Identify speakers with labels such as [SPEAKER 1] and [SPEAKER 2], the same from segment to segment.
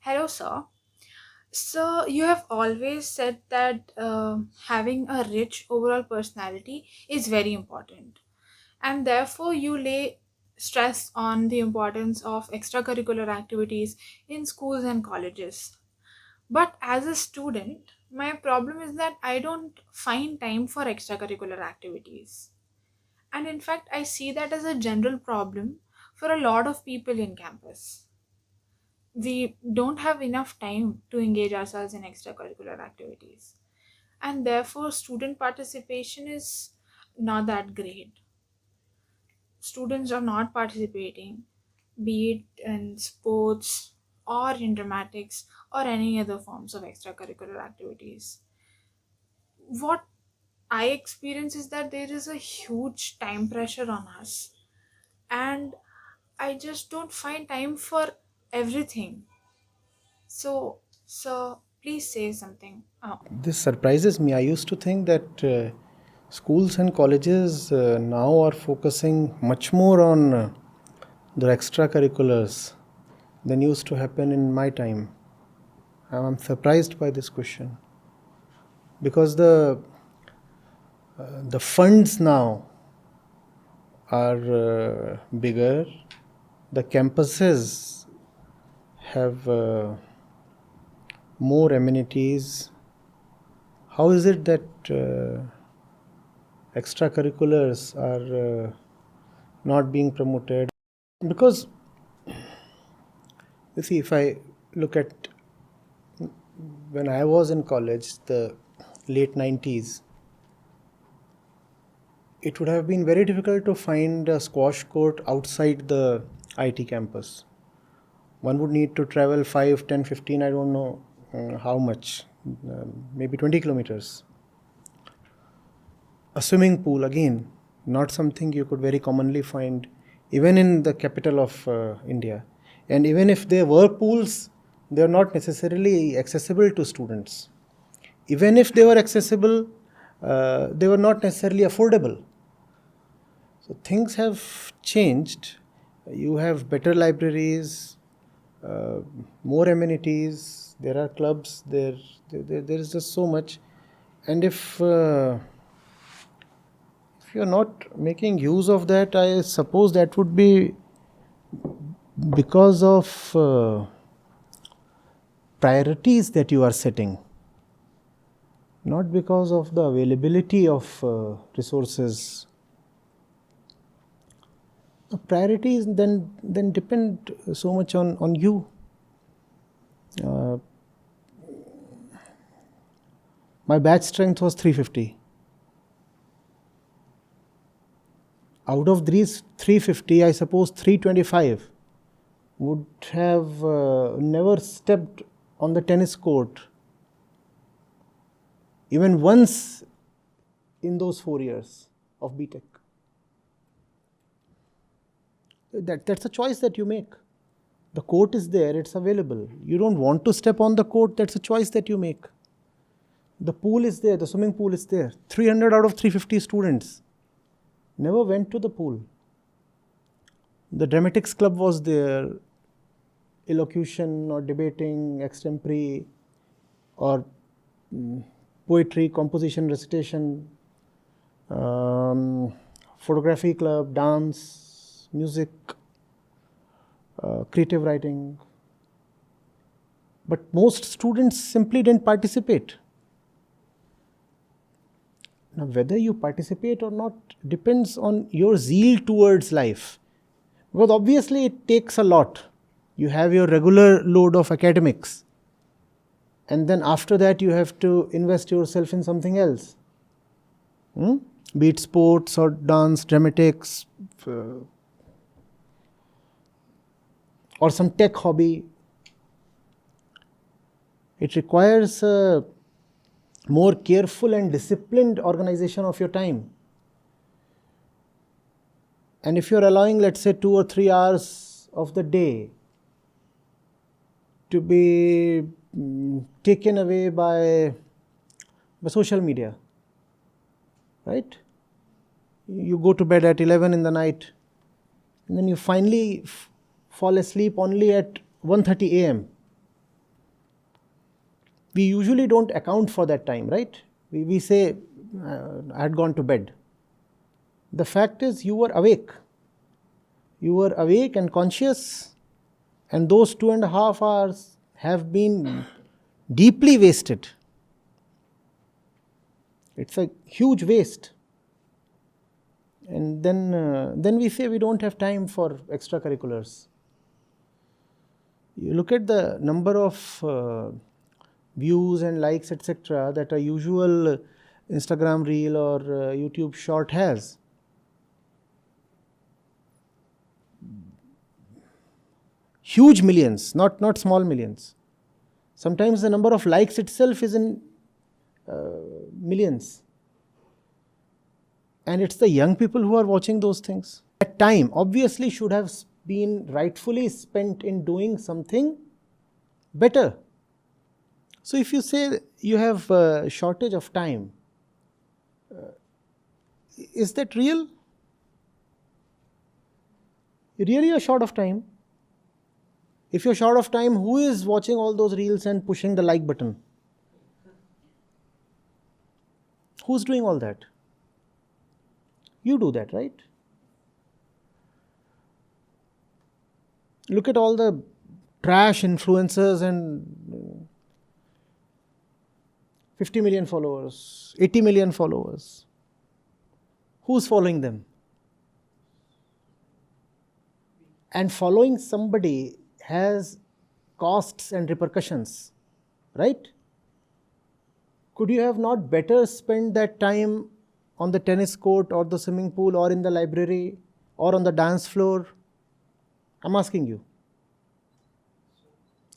[SPEAKER 1] Hello, sir. So, you have always said that having a rich overall personality is very important, and therefore, you lay stress on the importance of extracurricular activities in schools and colleges. But as a student, my problem is that I don't find time for extracurricular activities. And in fact, I see that as a general problem for a lot of people in campus. We don't have enough time to engage ourselves in extracurricular activities, and therefore student participation is not that great. Students are not participating, be it in sports or in dramatics or any other forms of extracurricular activities. What I experience is that there is a huge time pressure on us, and I just don't find time for everything. So, please say something.
[SPEAKER 2] This surprises me. I used to think that schools and colleges now are focusing much more on their extracurriculars than used to happen in my time. I'm surprised by this question because the funds now are bigger. The campuses have more amenities. How is it that extracurriculars are not being promoted? Because you see, if I look at when I was in college, the late 90s, it would have been very difficult to find a squash court outside the IT campus. One would need to travel 5, 10, 15, I don't know how much, maybe 20 kilometers. A swimming pool, again, not something you could very commonly find even in the capital of India. And even if there were pools, they are not necessarily accessible to students. Even if they were accessible, they were not necessarily affordable. So things have changed. You have better libraries, more amenities. There are clubs. There is just so much. And if you're not making use of that, I suppose that would be because of priorities that you are setting, not because of the availability of resources. Priorities then depend so much on you. My batch strength was 350. Out of these 350, I suppose 325 would have never stepped on the tennis court even once in those 4 years of BTech. That's a choice that you make. The court is there, it's available. You don't want to step on the court, that's a choice that you make. The pool is there, the swimming pool is there. 300 out of 350 students never went to the pool. The dramatics club was there, elocution or debating, extempore, or poetry, composition, recitation, photography club, dance, music, creative writing. But most students simply didn't participate. Now, whether you participate or not depends on your zeal towards life. Because obviously it takes a lot. You have your regular load of academics. and then after that you have to invest yourself in something else. Be it sports or dance, dramatics, or some tech hobby. It requires a more careful and disciplined organization of your time. And if you're allowing, let's say, 2 or 3 hours of the day to be taken away by social media, right? You go to bed at 11 in the night, and then you finally fall asleep only at 1:30 a.m. We usually don't account for that time, right? We say, I had gone to bed. The fact is, you were awake. You were awake and conscious, and those 2.5 hours have been deeply wasted. It's a huge waste. And then we say we don't have time for extracurriculars. You look at the number of views and likes, etc., that a usual Instagram reel or YouTube short has. Huge millions, not small millions. Sometimes the number of likes itself is in millions. And it's the young people who are watching those things. That time obviously should have been rightfully spent in doing something better. So if you say you have a shortage of time, is that real? Really are short of time? If you're short of time, who is watching all those reels and pushing the like button? Who's doing all that? You do that, right? Look at all the trash influencers and 50 million followers, 80 million followers. Who's following them? And following somebody has costs and repercussions, right? Could you have not better spent that time on the tennis court or the swimming pool or in the library or on the dance floor? I'm asking you.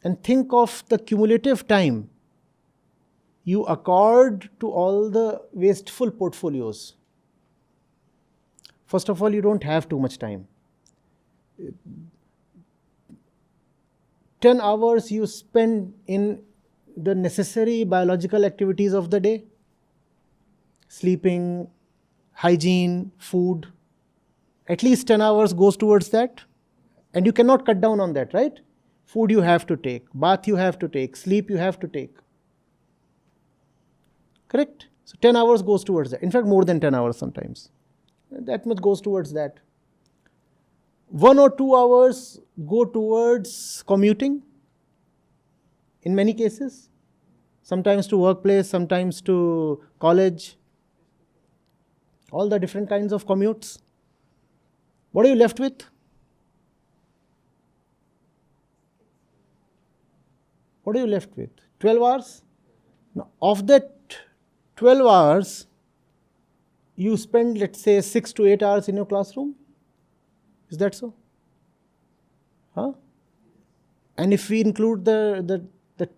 [SPEAKER 2] And think of the cumulative time you accord to all the wasteful portfolios. First of all, you don't have too much time. 10 hours you spend in the necessary biological activities of the day, sleeping, hygiene, food. At least 10 hours goes towards that. And you cannot cut down on that, right? Food you have to take, bath you have to take, sleep you have to take. Correct? So 10 hours goes towards that. In fact, more than 10 hours sometimes. That much goes towards that. 1 or 2 hours go towards commuting in many cases. Sometimes to workplace, sometimes to college. All the different kinds of commutes. What are you left with? What are you left with? 12 hours? Now, of that 12 hours, you spend, let's say, 6 to 8 hours in your classroom. Is that so? Huh? And if we include the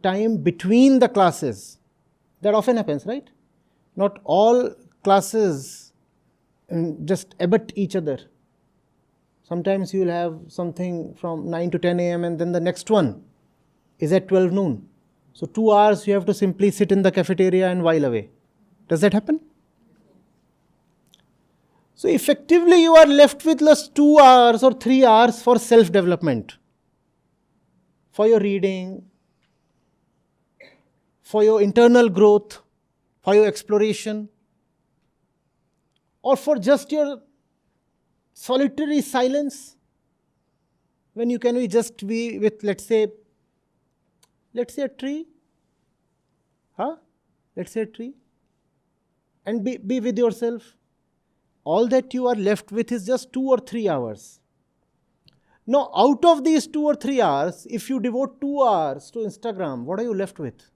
[SPEAKER 2] time between the classes, that often happens, right? Not all classes just abut each other. Sometimes you will have something from 9 to 10 a.m. and then the next one is at 12 noon. So 2 hours you have to simply sit in the cafeteria and while away. Does that happen? So effectively you are left with just 2 hours or 3 hours for self-development, for your reading, for your internal growth, for your exploration, or for just your solitary silence, when you can just be with, let's say a tree, let's say a tree, and be with yourself. All that you are left with is just 2 or 3 hours. Now, out of these 2 or 3 hours, if you devote 2 hours to Instagram, what are you left with?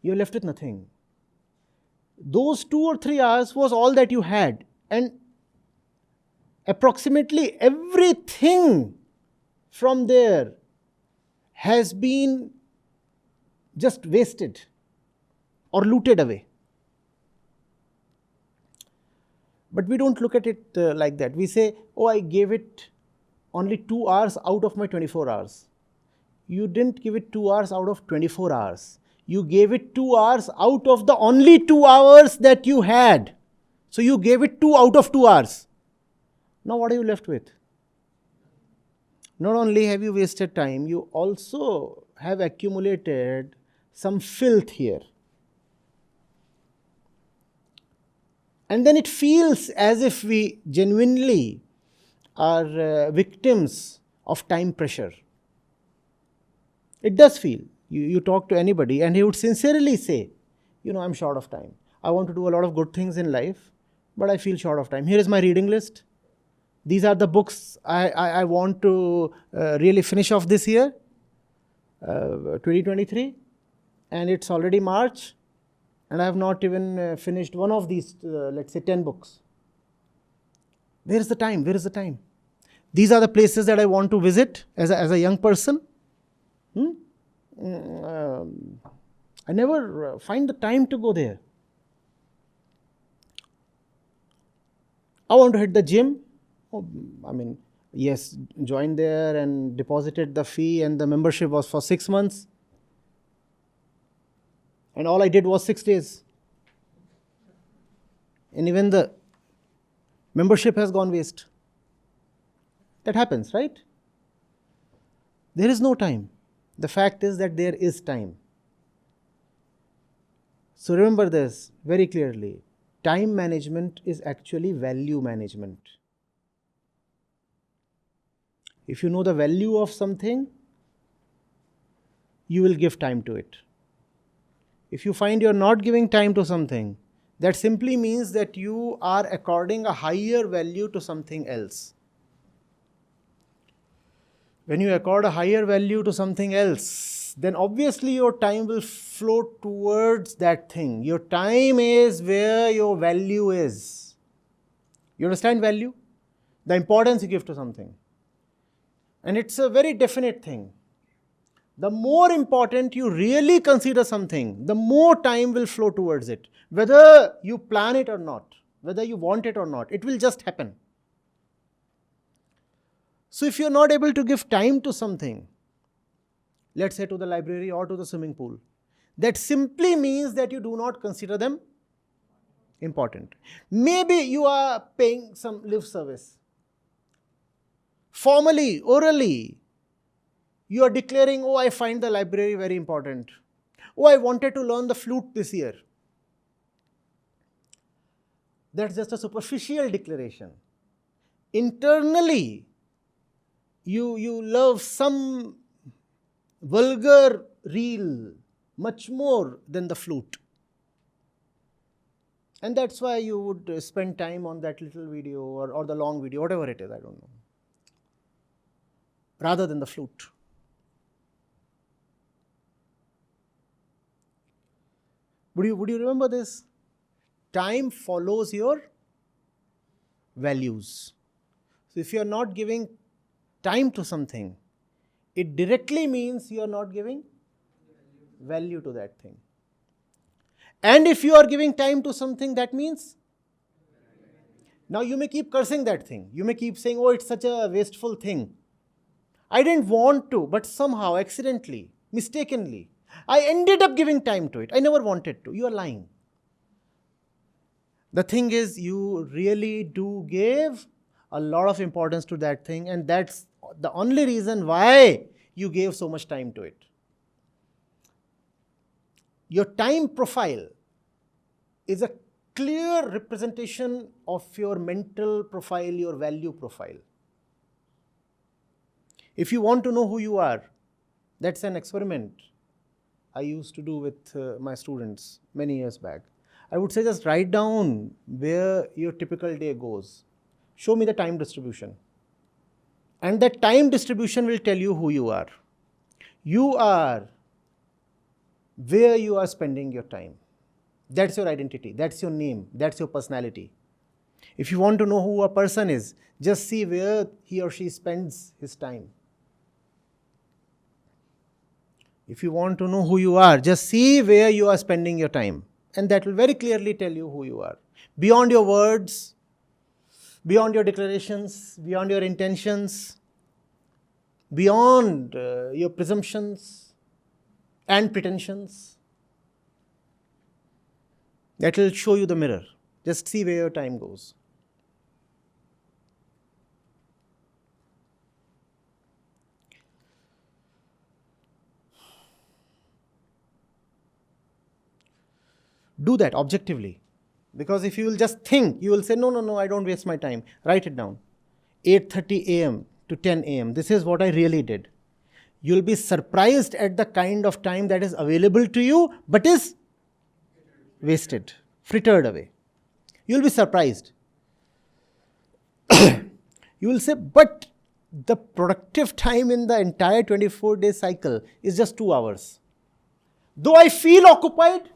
[SPEAKER 2] You're left with nothing. Those 2 or 3 hours was all that you had, and approximately everything from there has been just wasted or looted away. But we don't look at it like that. We say, oh, I gave it only 2 hours out of my 24 hours. You didn't give it 2 hours out of 24 hours. You gave it 2 hours out of the only 2 hours that you had. So you gave it 2 out of 2 hours. Now what are you left with? Not only have you wasted time, you also have accumulated some filth here. And then it feels as if we genuinely are victims of time pressure. It does feel. You talk to anybody and he would sincerely say, I'm short of time. I want to do a lot of good things in life, but I feel short of time. Here is my reading list. These are the books I want to really finish off this year, 2023, and it's already March, and I have not even finished one of these, let's say 10 books. Where is the time? Where is the time? These are the places that I want to visit as a young person. I never find the time to go there. I want to hit the gym. Yes, joined there and deposited the fee, and the membership was for 6 months. And all I did was 6 days. And even the membership has gone waste. That happens, right? There is no time. The fact is that there is time. So remember this very clearly. Time management is actually value management. If you know the value of something, you will give time to it. If you find you're not giving time to something, that simply means that you are according a higher value to something else. When you accord a higher value to something else, then obviously your time will flow towards that thing. Your time is where your value is. You understand value? The importance you give to something. And it's a very definite thing. The more important you really consider something, the more time will flow towards it. Whether you plan it or not, whether you want it or not, it will just happen. So if you're not able to give time to something, let's say to the library or to the swimming pool, that simply means that you do not consider them important. Maybe you are paying some lip service. Formally, orally, you are declaring, oh, I find the library very important. Oh, I wanted to learn the flute this year. That's just a superficial declaration. Internally, you love some vulgar reel much more than the flute. And that's why you would spend time on that little video or the long video, whatever it is, I don't know, rather than the flute. Would you remember this? Time follows your values. So if you are not giving time to something, it directly means you are not giving value to that thing. And if you are giving time to something, that means, now you may keep cursing that thing. You may keep saying, oh, it's such a wasteful thing. I didn't want to, but somehow, accidentally, mistakenly, I ended up giving time to it. I never wanted to. You are lying. The thing is, you really do give a lot of importance to that thing, and that's the only reason why you gave so much time to it. Your time profile is a clear representation of your mental profile, your value profile. If you want to know who you are, that's an experiment I used to do with my students many years back. I would say just write down where your typical day goes. Show me the time distribution. And that time distribution will tell you who you are. You are where you are spending your time. That's your identity, that's your name, that's your personality. If you want to know who a person is, just see where he or she spends his time. If you want to know who you are, just see where you are spending your time. And that will very clearly tell you who you are. Beyond your words, beyond your declarations, beyond your intentions, beyond your presumptions and pretensions. That will show you the mirror. Just see where your time goes. Do that objectively. Because if you will just think, you will say, no, I don't waste my time. Write it down. 8:30 a.m. to 10 a.m. This is what I really did. You'll be surprised at the kind of time that is available to you, but is wasted, frittered away. You'll be surprised. You will say, but the productive time in the entire 24-day cycle is just 2 hours. Though I feel occupied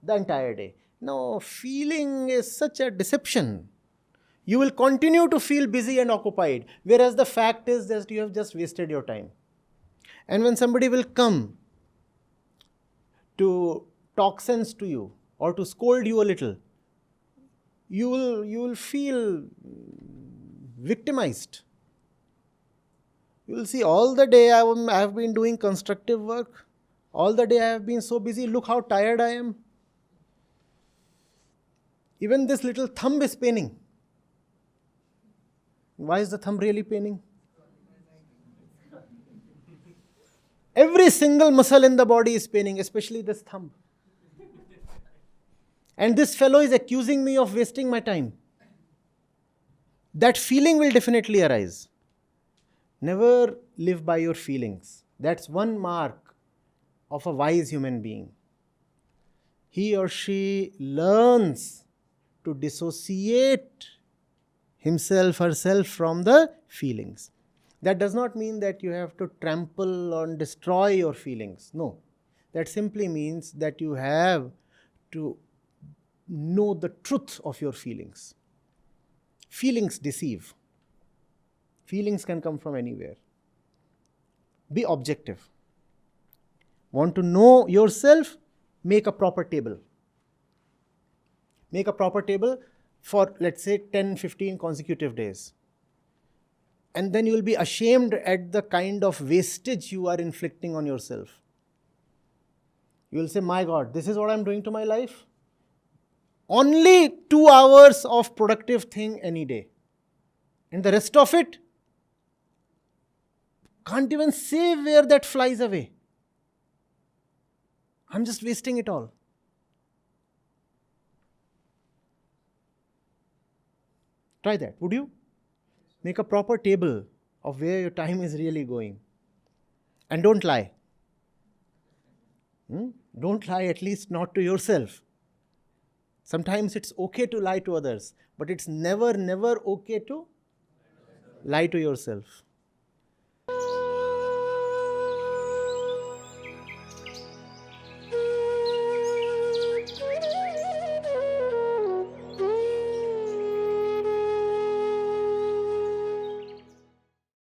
[SPEAKER 2] the entire day. No, feeling is such a deception. You will continue to feel busy and occupied, whereas the fact is that you have just wasted your time. And when somebody will come to talk sense to you or to scold you a little, you will feel victimized. You will see, all the day I have been doing constructive work. All the day I have been so busy. Look how tired I am. Even this little thumb is paining. Why is the thumb really paining? Every single muscle in the body is paining, especially this thumb. And this fellow is accusing me of wasting my time. That feeling will definitely arise. Never live by your feelings. That's one mark of a wise human being. He or she learns to dissociate himself, herself from the feelings. That does not mean that you have to trample or destroy your feelings. No. That simply means that you have to know the truth of your feelings. Feelings deceive. Feelings can come from anywhere. Be objective. Want to know yourself? Make a proper table. Make a proper table for, let's say, 10, 15 consecutive days. And then you will be ashamed at the kind of wastage you are inflicting on yourself. You will say, my God, this is what I'm doing to my life? Only 2 hours of productive thing any day. And the rest of it, can't even say where that flies away. I'm just wasting it all. Try that, would you? Make a proper table of where your time is really going. And don't lie. Don't lie, at least not to yourself. Sometimes it's okay to lie to others, but it's never okay to lie to yourself.